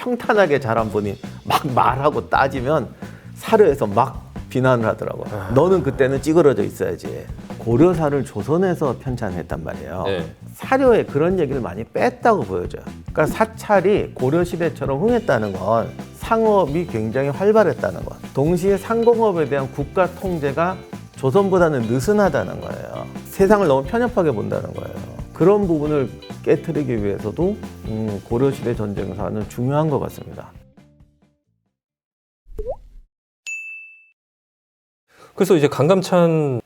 평탄하게 자란 분이 막 말하고 따지면 사료에서 막 비난을 하더라고. 너는 그때는 찌그러져 있어야지. 고려사를 조선에서 편찬했단 말이에요. 네. 사료에 그런 얘기를 많이 뺐다고 보여져요. 그러니까 사찰이 고려시대처럼 흥했다는 건 상업이 굉장히 활발했다는 것. 동시에 상공업에 대한 국가 통제가 조선보다는 느슨하다는 거예요. 세상을 너무 편협하게 본다는 거예요. 그런 부분을 깨트리기 위해서도 고려시대 전쟁사는 중요한 것 같습니다. 그래서 이제 강감찬이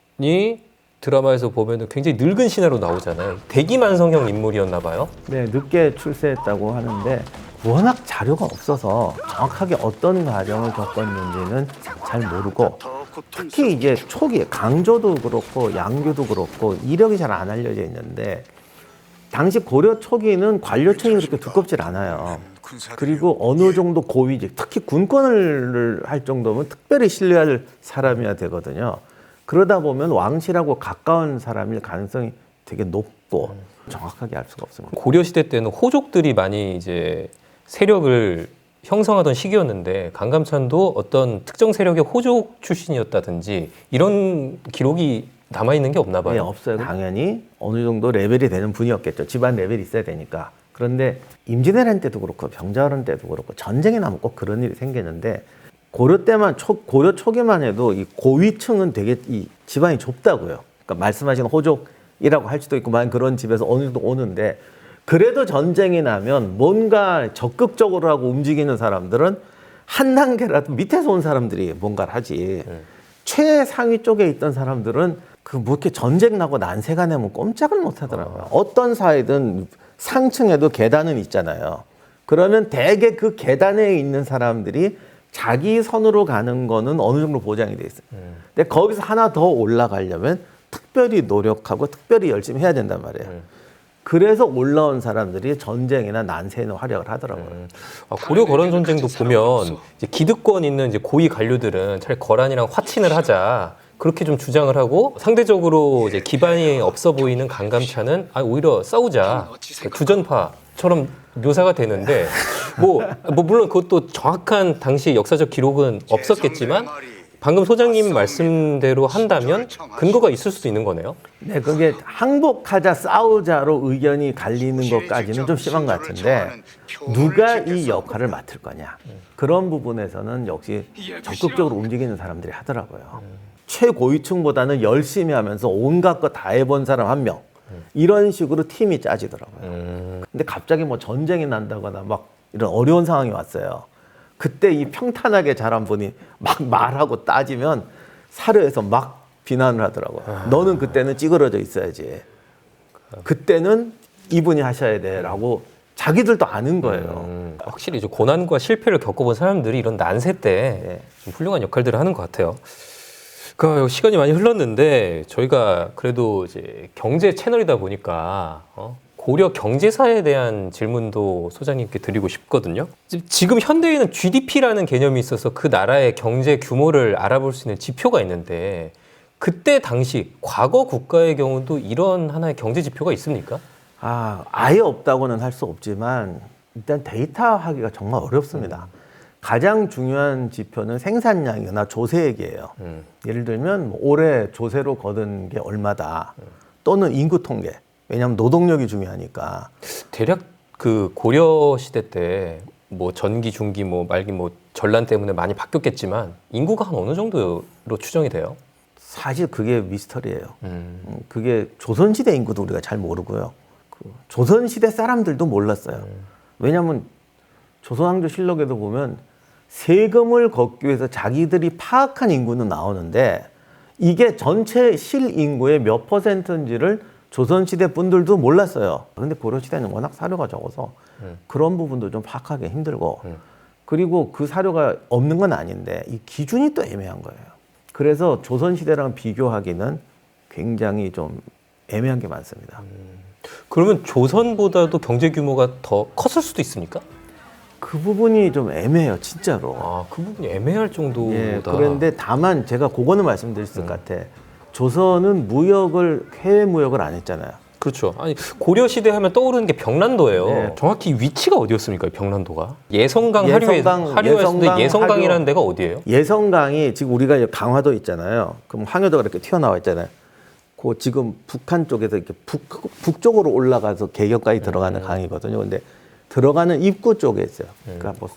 드라마에서 보면 굉장히 늙은 신하로 나오잖아요. 대기만성형 인물이었나 봐요. 네, 늦게 출세했다고 하는데 워낙 자료가 없어서 정확하게 어떤 과정을 겪었는지는 잘 모르고, 특히 이제 초기에 강조도 그렇고 양교도 그렇고 이력이 잘 안 알려져 있는데, 당시 고려 초기는 관료층이 그렇게 두껍질 않아요. 그리고 어느 정도 고위직, 특히 군권을 할 정도면 특별히 신뢰할 사람이어야 되거든요. 그러다 보면 왕실하고 가까운 사람일 가능성이 되게 높고 정확하게 알 수가 없습니다. 고려 시대 때는 호족들이 많이 이제 세력을 형성하던 시기였는데 강감찬도 어떤 특정 세력의 호족 출신이었다든지 이런 기록이 남아 있는 게 없나 봐요. 네, 없어요. 당연히 어느 정도 레벨이 되는 분이었겠죠. 집안 레벨이 있어야 되니까. 그런데 임진왜란 때도 그렇고 병자호란 때도 그렇고 전쟁이 나면 꼭 그런 일이 생기는데, 고려 때만 고려 초기만 해도 이 고위층은 되게 이 집안이 좁다고요. 그러니까 말씀하신 호족이라고 할 수도 있고 만 그런 집에서 어느 정도 오는데, 그래도 전쟁이 나면 뭔가 적극적으로 하고 움직이는 사람들은 한 단계라도 밑에서 온 사람들이 뭔가를 하지. 최상위 쪽에 있던 사람들은 그 뭐 이렇게 전쟁 나고 난세가 나면 꼼짝을 못 하더라고요. 어떤 사회든 상층에도 계단은 있잖아요. 그러면 대개 그 계단에 있는 사람들이 자기 선으로 가는 거는 어느 정도 보장이 돼 있어요. 근데 거기서 하나 더 올라가려면 특별히 노력하고 특별히 열심히 해야 된단 말이에요. 그래서 올라온 사람들이 전쟁이나 난세에는 활약을 하더라고요. 고려 거란 전쟁도 보면 이제 기득권 있는 이제 고위 관료들은 차라리 거란이랑 화친을 하자 그렇게 좀 주장을 하고, 상대적으로 이제 기반이 없어 보이는 강감찬은 오히려 싸우자, 주전파처럼 묘사가 되는데 뭐 물론 그것도 정확한 당시 역사적 기록은 없었겠지만 방금 소장님 말씀대로 한다면 근거가 있을 수도 있는 거네요. 네, 그게 항복하자 싸우자로 의견이 갈리는 것까지는 좀 심한 것 같은데, 누가 이 역할을 맡을 거냐, 그런 부분에서는 역시 적극적으로 움직이는 사람들이 하더라고요. 최고위층보다는 열심히 하면서 온갖 거 다 해본 사람 한 명, 이런 식으로 팀이 짜지더라고요. 근데 갑자기 뭐 전쟁이 난다거나 막 이런 어려운 상황이 왔어요. 그때 이 평탄하게 자란 분이 막 말하고 따지면 사료에서 막 비난을 하더라고요. 너는 그때는 찌그러져 있어야지. 그때는 이분이 하셔야 돼라고 자기들도 아는 거예요. 확실히 이제 고난과 실패를 겪어본 사람들이 이런 난세 때 좀 훌륭한 역할들을 하는 것 같아요. 그 시간이 많이 흘렀는데 저희가 그래도 이제 경제 채널이다 보니까 고려 경제사에 대한 질문도 소장님께 드리고 싶거든요. 지금 현대에는 GDP라는 개념이 있어서 그 나라의 경제 규모를 알아볼 수 있는 지표가 있는데, 그때 당시 과거 국가의 경우도 이런 하나의 경제 지표가 있습니까? 아예 없다고는 할 수 없지만 일단 데이터화하기가 정말 어렵습니다. 가장 중요한 지표는 생산량이나 조세액이에요. 예를 들면 올해 조세로 거둔 게 얼마다, 또는 인구 통계. 왜냐하면 노동력이 중요하니까. 대략 그 고려 시대 때 뭐 전기, 중기, 뭐 말기, 뭐 전란 때문에 많이 바뀌었겠지만 인구가 한 어느 정도로 추정이 돼요? 사실 그게 미스터리예요. 그게 조선시대 인구도 우리가 잘 모르고요. 조선시대 사람들도 몰랐어요. 왜냐하면 조선왕조실록에도 보면 세금을 걷기 위해서 자기들이 파악한 인구는 나오는데, 이게 전체 실인구의 몇 %인지를 조선시대 분들도 몰랐어요. 근데 고려시대는 워낙 사료가 적어서 그런 부분도 좀 파악하기 힘들고, 그리고 그 사료가 없는 건 아닌데 이 기준이 또 애매한 거예요. 그래서 조선시대랑 비교하기는 굉장히 좀 애매한 게 많습니다. 그러면 조선보다도 경제 규모가 더 컸을 수도 있습니까? 그 부분이 좀 애매해요, 진짜로. 그 부분이 애매할 정도다. 예, 그런데 다만 제가 그거는 말씀드릴 것 같아. 조선은 해외 무역을 안 했잖아요. 그렇죠. 아니 고려 시대 하면 떠오르는 게 병란도예요. 네. 정확히 위치가 어디였습니까? 병란도가 예성강 예성강, 하류였는데 예성강이라는 하류. 데가 어디예요? 예성강이 지금 우리가 이제 강화도 있잖아요. 그럼 항해도가 이렇게 튀어나와 있잖아요. 그 지금 북한 쪽에서 이렇게 북쪽으로 올라가서 개경까지 들어가는 강이거든요. 근데 들어가는 입구 쪽에 있어요. 그러니까 뭐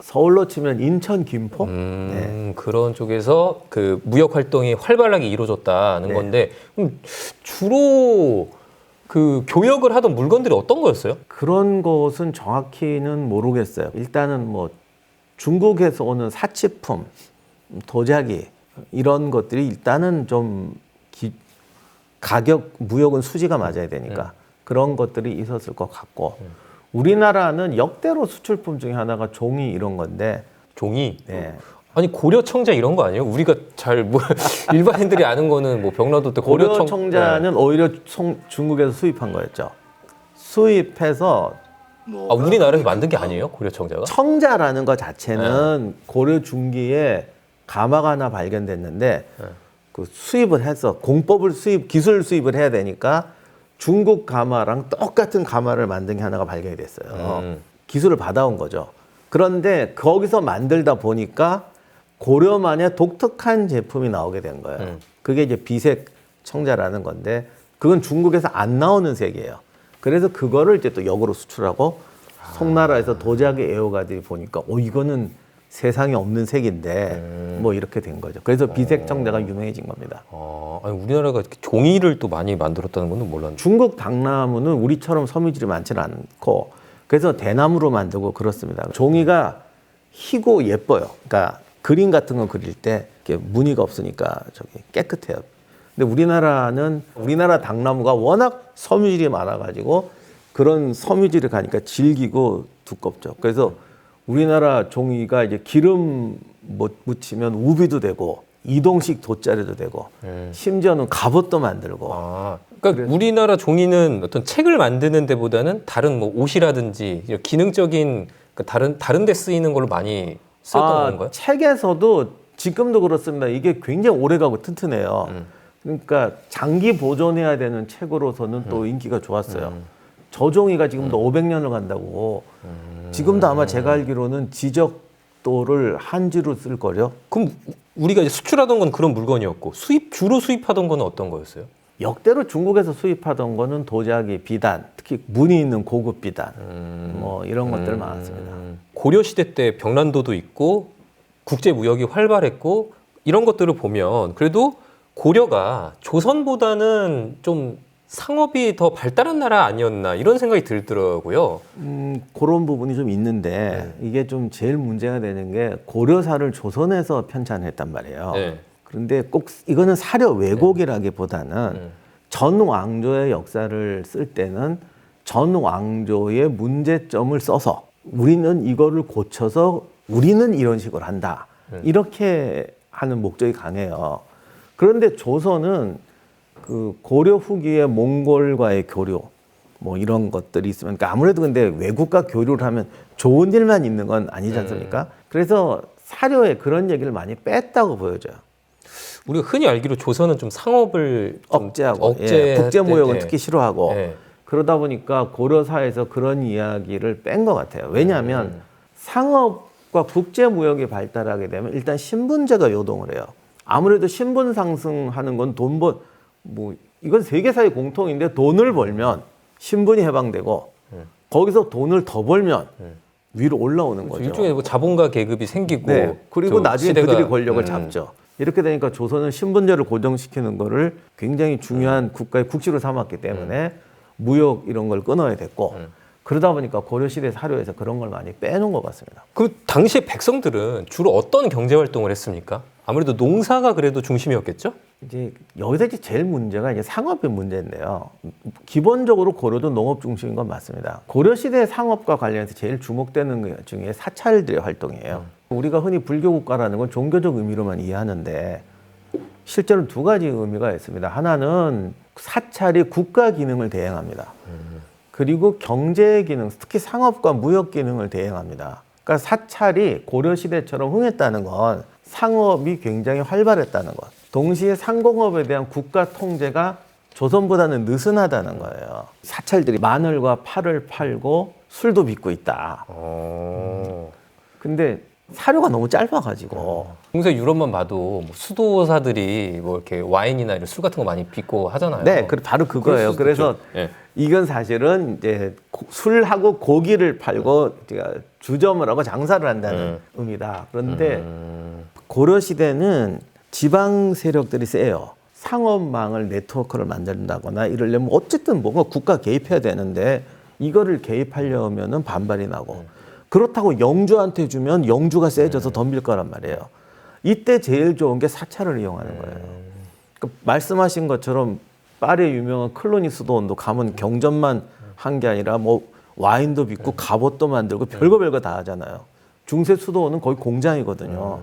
서울로 치면 인천, 김포. 네. 그런 쪽에서 그 무역 활동이 활발하게 이루어졌다는 네. 건데 그럼 주로 그 교역을 하던 물건들이 어떤 거였어요? 그런 것은 정확히는 모르겠어요. 일단은 뭐 중국에서 오는 사치품, 도자기 이런 것들이 일단은 좀 가격 무역은 수지가 맞아야 되니까 그런 것들이 있었을 것 같고 우리나라는 역대로 수출품 중에 하나가 종이 이런 건데 종이. 네. 아니 고려 청자 이런 거 아니에요? 우리가 잘 뭐 일반인들이 아는 거는 뭐 병라도 때 고려 청자는 오히려 중국에서 수입한 거였죠. 수입해서 아, 우리나라에서 만든 게 아니에요? 고려 청자가? 청자라는 것 자체는 고려 중기에 가마가 하나 발견됐는데 그 수입을 해서 기술 수입을 해야 되니까 중국 가마랑 똑같은 가마를 만든 게 하나가 발견이 됐어요. 기술을 받아온 거죠. 그런데 거기서 만들다 보니까 고려만의 독특한 제품이 나오게 된 거예요. 그게 이제 비색 청자라는 건데 그건 중국에서 안 나오는 색이에요. 그래서 그거를 이제 또 역으로 수출하고 송나라에서 도자기 애호가들이 보니까 이거는 세상에 없는 색인데 뭐 이렇게 된 거죠. 그래서 비색 청자가 유명해진 겁니다. 아니 우리나라가 이렇게 종이를 또 많이 만들었다는 건 몰랐는데. 중국 당나무는 우리처럼 섬유질이 많지는 않고 그래서 대나무로 만들고 그렇습니다. 종이가 희고 예뻐요. 그러니까 그림 같은 거 그릴 때 이렇게 무늬가 없으니까 저기 깨끗해요. 근데 우리나라 당나무가 워낙 섬유질이 많아가지고 그런 섬유질을 가니까 질기고 두껍죠. 그래서 우리나라 종이가 이제 기름 묻히면 우비도 되고 이동식 돗자리도 되고 심지어는 갑옷도 만들고. 그러니까 우리나라 종이는 어떤 책을 만드는 데보다는 다른 뭐 옷이라든지 이런 기능적인 다른 데 쓰이는 걸로 많이 썼던 건가요? 책에서도 지금도 그렇습니다. 이게 굉장히 오래가고 튼튼해요. 그러니까 장기 보존해야 되는 책으로서는 또 인기가 좋았어요. 저종이가 지금도 500년을 간다고. 지금도 아마 제가 알기로는 지적도를 한지로 쓸 거요. 그럼 우리가 이제 수출하던 건 그런 물건이었고 주로 수입하던 건 어떤 거였어요? 역대로 중국에서 수입하던 거는 도자기, 비단, 특히 무늬 있는 고급 비단, 뭐 이런 것들 많았습니다. 고려 시대 때 병란도도 있고 국제 무역이 활발했고 이런 것들을 보면 그래도 고려가 조선보다는 좀 상업이 더 발달한 나라 아니었나 이런 생각이 들더라고요. 그런 부분이 좀 있는데 이게 좀 제일 문제가 되는 게 고려사를 조선에서 편찬했단 말이에요. 네. 그런데 꼭 이거는 사료 왜곡이라기보다는 전 왕조의 역사를 쓸 때는 전 왕조의 문제점을 써서 우리는 이거를 고쳐서 우리는 이런 식으로 한다. 이렇게 하는 목적이 강해요. 그런데 조선은 그 고려 후기에 몽골과의 교류 뭐 이런 것들이 있으면 그러니까 아무래도 근데 외국과 교류를 하면 좋은 일만 있는 건 아니지 않습니까? 그래서 사료에 그런 얘기를 많이 뺐다고 보여져요. 우리가 흔히 알기로 조선은 좀 상업을 좀 억제하고 국제 무역은 특히 싫어하고 예. 그러다 보니까 고려사에서 그런 이야기를 뺀 것 같아요. 왜냐하면 상업과 국제 무역이 발달하게 되면 일단 신분제가 요동을 해요. 아무래도 신분 상승하는 건 뭐 이건 세계사의 공통인데 돈을 벌면 신분이 해방되고 거기서 돈을 더 벌면 위로 올라오는 거죠. 일종의 뭐 자본가 계급이 생기고 네. 그리고 나중에 시대가, 그들이 권력을 잡죠. 이렇게 되니까 조선은 신분제를 고정시키는 거를 굉장히 중요한 국가의 국시로 삼았기 때문에 무역 이런 걸 끊어야 됐고 그러다 보니까 고려시대 사료에서 그런 걸 많이 빼놓은 것 같습니다. 그 당시에 백성들은 주로 어떤 경제 활동을 했습니까? 아무래도 농사가 그래도 중심이었겠죠? 이제 여기서 이제 제일 문제가 이제 상업의 문제인데요. 기본적으로 고려도 농업 중심인 건 맞습니다. 고려 시대 상업과 관련해서 제일 주목되는 것 중에 사찰들의 활동이에요. 우리가 흔히 불교 국가라는 건 종교적 의미로만 이해하는데 실제로 두 가지 의미가 있습니다. 하나는 사찰이 국가 기능을 대행합니다. 그리고 경제 기능, 특히 상업과 무역 기능을 대행합니다. 그러니까 사찰이 고려 시대처럼 흥했다는 건 상업이 굉장히 활발했다는 것. 동시에 상공업에 대한 국가 통제가 조선보다는 느슨하다는 거예요. 사찰들이 마늘과 파를 팔고 술도 빚고 있다. 근데 사료가 너무 짧아가지고 중세 유럽만 봐도 뭐 수도사들이 뭐 이렇게 와인이나 이런 술 같은 거 많이 빚고 하잖아요. 네, 바로 그거예요. 그래서 네. 이건 사실은 이제 술하고 고기를 팔고 제가 주점을 하고 장사를 한다는 의미다. 그런데 고려 시대는 지방 세력들이 세요. 상업망을 네트워크를 만든다거나 이러려면 어쨌든 뭔가 국가 개입해야 되는데 이거를 개입하려면은 반발이 나고 그렇다고 영주한테 주면 영주가 세져서 덤빌 거란 말이에요. 이때 제일 좋은 게 사찰을 이용하는 거예요. 그러니까 말씀하신 것처럼 파리의 유명한 클로니스도원도 가면 경전만 한 게 아니라 뭐 와인도 빚고 갑옷도 만들고 별거 다 하잖아요. 중세 수도원은 거의 공장이거든요.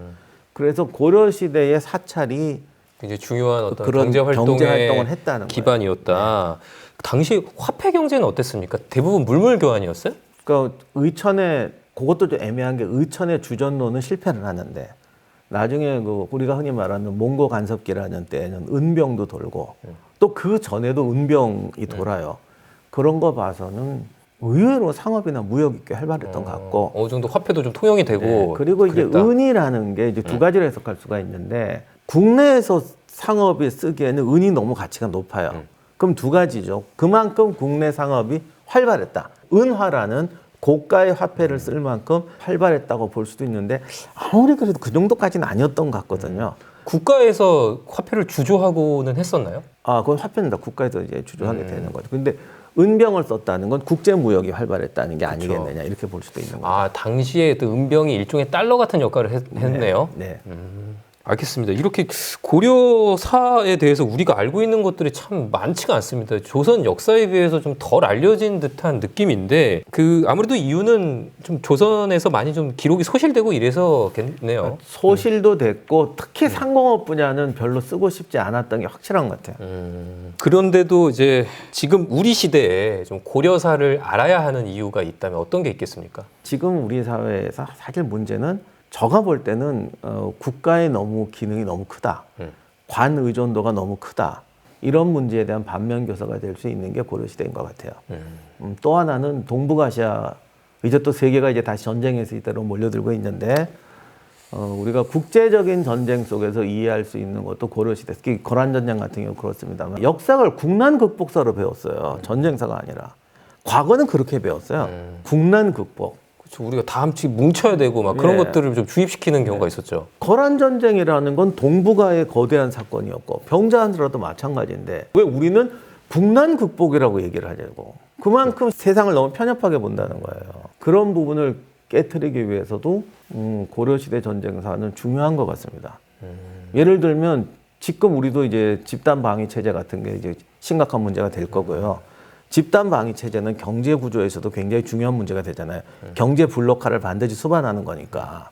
그래서 고려 시대의 사찰이 굉장히 중요한 어떤 그런 경제 활동을 했다는 기반이었다. 당시 화폐 경제는 어땠습니까? 대부분 물물 교환이었어요? 그러니까 의천에 그것도 좀 애매한 게 의천의 주전로는 실패를 하는데 나중에 그 우리가 흔히 말하는 몽고 간섭기라는 때는 은병도 돌고 또 그 전에도 은병이 돌아요. 그런 거 봐서는 의외로 상업이나 무역이 꽤 활발했던 것 같고 어느 정도 화폐도 좀 통용이 되고 네, 그리고 이제 그랬다. 은이라는 게 이제 두 가지로 해석할 수가 있는데 국내에서 상업이 쓰기에는 은이 너무 가치가 높아요. 그럼 두 가지죠. 그만큼 국내 상업이 활발했다. 은화라는 고가의 화폐를 쓸 만큼 활발했다고 볼 수도 있는데 아무리 그래도 그 정도까지는 아니었던 것 같거든요. 국가에서 화폐를 주조하고는 했었나요? 아, 그건 화폐는 다 국가에서 이제 주조하게 되는 거죠. 근데 은병을 썼다는 건 국제 무역이 활발했다는 게 아니겠느냐 이렇게 볼 수도 있는 거죠. 아, 당시에 또 은병이 일종의 달러 같은 역할을 했네요. 네. 알겠습니다. 이렇게 고려사에 대해서 우리가 알고 있는 것들이 참 많지가 않습니다. 조선 역사에 비해서 좀 덜 알려진 듯한 느낌인데 그 아무래도 이유는 좀 조선에서 많이 좀 기록이 소실되고 이래서겠네요. 소실도 됐고 특히 상공업 분야는 별로 쓰고 싶지 않았던 게 확실한 것 같아요. 그런데도 이제 지금 우리 시대에 좀 고려사를 알아야 하는 이유가 있다면 어떤 게 있겠습니까? 지금 우리 사회에서 사실 문제는 제가 볼 때는 국가의 너무 기능이 너무 크다. 관 의존도가 너무 크다. 이런 문제에 대한 반면 교사가 될 수 있는 게 고려시대인 것 같아요. 또 하나는 동북아시아, 이제 또 세계가 이제 다시 전쟁에서 이따로 몰려들고 있는데 우리가 국제적인 전쟁 속에서 이해할 수 있는 것도 고려시대, 특히 거란전쟁 같은 경우 그렇습니다만 역사를 국난 극복사로 배웠어요. 전쟁사가 아니라. 과거는 그렇게 배웠어요. 국난 극복. 그렇죠. 우리가 다 함께 뭉쳐야 되고 막 그런 네. 것들을 좀 주입시키는 경우가 있었죠. 거란 전쟁이라는 건 동북아의 거대한 사건이었고 병자하느라도 마찬가지인데 왜 우리는 국난 극복이라고 얘기를 하냐고. 그만큼 세상을 너무 편협하게 본다는 거예요. 그런 부분을 깨트리기 위해서도 고려시대 전쟁사는 중요한 것 같습니다. 예를 들면 지금 우리도 이제 집단 방위 체제 같은 게 이제 심각한 문제가 될 거고요. 집단 방위 체제는 경제 구조에서도 굉장히 중요한 문제가 되잖아요. 경제 블록화를 반드시 수반하는 거니까.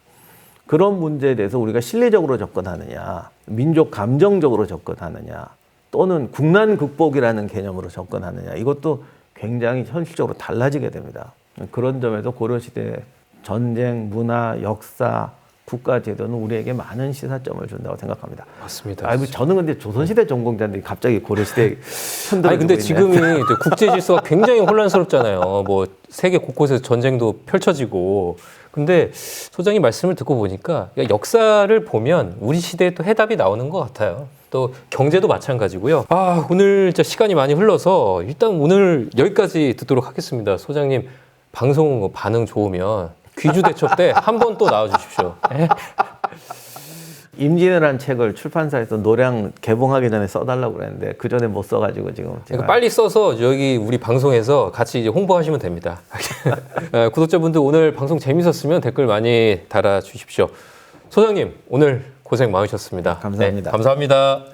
그런 문제에 대해서 우리가 실리적으로 접근하느냐, 민족 감정적으로 접근하느냐, 또는 국난 극복이라는 개념으로 접근하느냐, 이것도 굉장히 현실적으로 달라지게 됩니다. 그런 점에서 고려시대 전쟁, 문화, 역사, 국가 제도는 우리에게 많은 시사점을 준다고 생각합니다. 맞습니다. 아니, 저는 근데 조선시대 전공자인데 갑자기 고려시대 편들어. 아니 근데 지금이 국제 질서가 굉장히 혼란스럽잖아요. 뭐 세계 곳곳에서 전쟁도 펼쳐지고. 근데 소장님 말씀을 듣고 보니까 역사를 보면 우리 시대에 또 해답이 나오는 것 같아요. 또 경제도 마찬가지고요. 아, 오늘 진짜 시간이 많이 흘러서 일단 오늘 여기까지 듣도록 하겠습니다. 소장님 방송 반응 좋으면 귀주대첩 때 한 번 또 나와주십시오. 네? 임진왜란 책을 출판사에서 노량 개봉하기 전에 써달라고 그랬는데 그 전에 못 써가지고 지금 제가 그러니까 빨리 써서 여기 우리 방송에서 같이 이제 홍보하시면 됩니다. 구독자분들 오늘 방송 재밌었으면 댓글 많이 달아주십시오. 소장님 오늘 고생 많으셨습니다. 감사합니다. 네, 감사합니다.